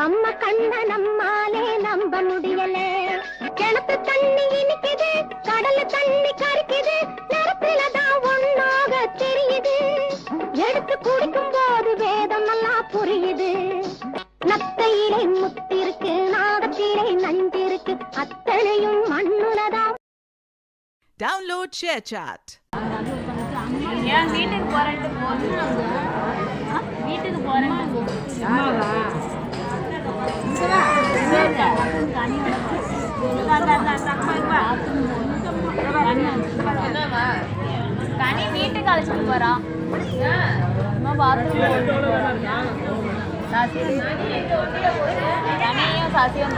நம்ம கண்ண நம்மாலே நம்ப முடியல. கிணத்து தண்ணி இனிக்குது, கடல் தண்ணி கரிக்குது, நிறத்துலதான் ஒன்னாக தெரியுது. எடுத்து குடிக்கும் போது வேதம் எல்லாம் புரியுது. நத்தையிலே முத்திருக்கு, நாகத்திலே நஞ்சிருக்கு, அத்தனையும் மண்ணுலதான். Download ShareChat. ஏன் வீட்டுக்கு போறேன்ட்டு வீட்டுக்கு போறேன்ட்டு கனி வீட்டுக்கு அழைச்சிட்டு போறான். கனியும் சாசியும்